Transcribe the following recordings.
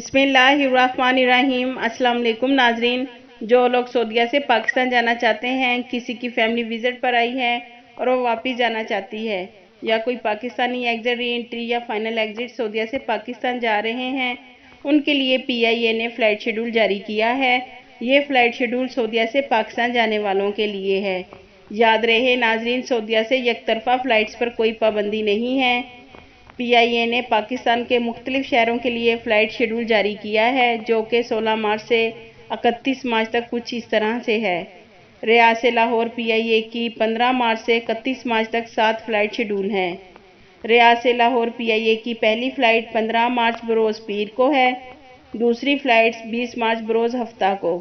بسم اللہ الرحمن الرحیم۔ السلام علیکم ناظرین، جو لوگ سعودیہ سے پاکستان جانا چاہتے ہیں، کسی کی فیملی وزٹ پر آئی ہے اور وہ واپس جانا چاہتی ہے، یا کوئی پاکستانی ایگزٹ ری انٹری یا فائنل ایگزٹ سعودیہ سے پاکستان جا رہے ہیں، ان کے لیے پی آئی اے نے فلائٹ شیڈول جاری کیا ہے۔ یہ فلائٹ شیڈول سعودیہ سے پاکستان جانے والوں کے لیے ہے۔ یاد رہے ناظرین، سعودیہ سے یک طرفہ فلائٹس پر کوئی پابندی نہیں ہے۔ پی آئی اے نے پاکستان کے مختلف شہروں کے لیے فلائٹ شیڈول جاری کیا ہے، جو کہ 16 مارچ سے 31 مارچ تک کچھ اس طرح سے ہے۔ ریاض سے لاہور پی آئی اے کی 15 مارچ سے 31 مارچ تک 7 فلائٹ شیڈول ہیں۔ ریاض سے لاہور پی آئی اے کی پہلی فلائٹ 15 مارچ بروز پیر کو ہے، دوسری فلائٹس 20 مارچ بروز ہفتہ کو،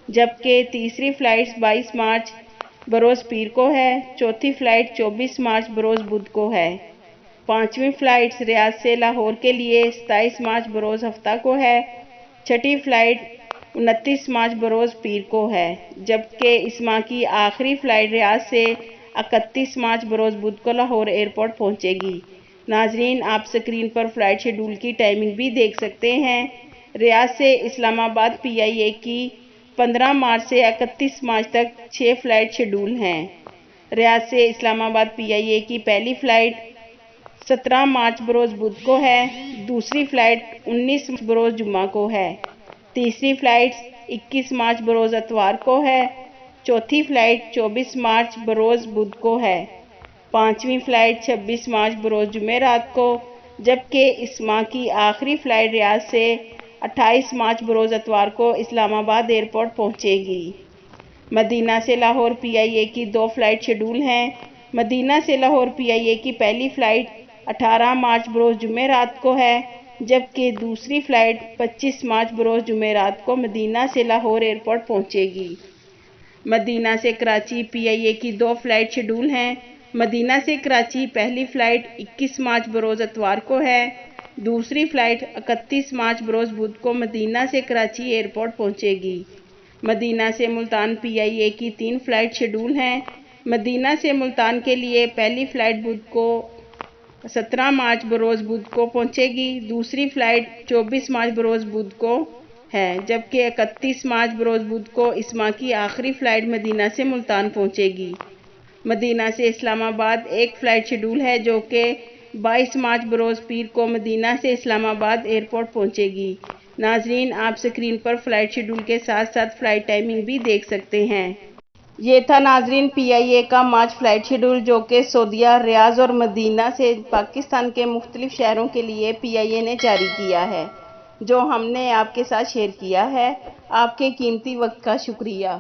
جبکہ تیسری فلائٹس 22 مارچ بروز پیر کو ہے، چوتھی فلائٹ 24 مارچ بروز بدھ کو ہے، پانچویں فلائٹ ریاض سے لاہور کے لیے 27 مارچ بروز ہفتہ کو ہے، چھٹی فلائٹ 29 مارچ بروز پیر کو ہے، جبکہ اس ماہ کی آخری فلائٹ ریاض سے 31 مارچ بروز بدھ کو لاہور ایئرپورٹ پہنچے گی۔ ناظرین، آپ سکرین پر فلائٹ شیڈول کی ٹائمنگ بھی دیکھ سکتے ہیں۔ ریاض سے اسلام آباد پی آئی اے کی 15 مارچ سے 31 مارچ تک 6 فلائٹ شیڈول ہیں۔ ریاض سے اسلام آباد پی آئی اے کی پہلی فلائٹ 17 مارچ بروز بدھ کو ہے، دوسری فلائٹ 19 مارچ بروز جمعہ کو ہے، تیسری فلائٹ 21 مارچ بروز اتوار کو ہے، چوتھی فلائٹ 24 مارچ بروز بدھ کو ہے، پانچویں فلائٹ 26 مارچ بروز جمعرات کو، جبکہ اس ماہ کی آخری فلائٹ ریاض سے 28 مارچ بروز اتوار کو اسلام آباد ایئرپورٹ پہنچے گی۔ مدینہ سے لاہور پی آئی اے کی 2 فلائٹ شیڈول ہیں۔ مدینہ سے لاہور پی آئی اے کی پہلی فلائٹ 18 مارچ بروز جمعرات کو ہے، جبکہ دوسری فلائٹ 25 مارچ بروز جمعرات کو مدینہ سے لاہور ایئرپورٹ پہنچے گی۔ مدینہ سے کراچی پی آئی اے کی 2 فلائٹ شیڈول ہیں۔ مدینہ سے کراچی پہلی فلائٹ 21 مارچ بروز اتوار کو ہے، دوسری فلائٹ 31 مارچ بروز بدھ کو مدینہ سے کراچی ایئرپورٹ پہنچے گی۔ مدینہ سے ملتان پی آئی اے کی 3 فلائٹ شیڈول ہیں۔ مدینہ سے ملتان کے لیے پہلی فلائٹ بدھ کو 17 مارچ بروز بدھ کو پہنچے گی، دوسری فلائٹ 24 مارچ بروز بدھ کو ہے، جبکہ 31 مارچ بروز بدھ کو اس ماہ کی آخری فلائٹ مدینہ سے ملتان پہنچے گی۔ مدینہ سے اسلام آباد ایک فلائٹ شیڈول ہے، جو کہ 22 مارچ بروز پیر کو مدینہ سے اسلام آباد ایئرپورٹ پہنچے گی۔ ناظرین، آپ سکرین پر فلائٹ شیڈول کے ساتھ ساتھ فلائٹ ٹائمنگ بھی دیکھ سکتے ہیں۔ یہ تھا ناظرین پی آئی اے کا مارچ فلائٹ شیڈول، جو کہ سعودیہ، ریاض اور مدینہ سے پاکستان کے مختلف شہروں کے لیے پی آئی اے نے جاری کیا ہے، جو ہم نے آپ کے ساتھ شیئر کیا ہے۔ آپ کے قیمتی وقت کا شکریہ۔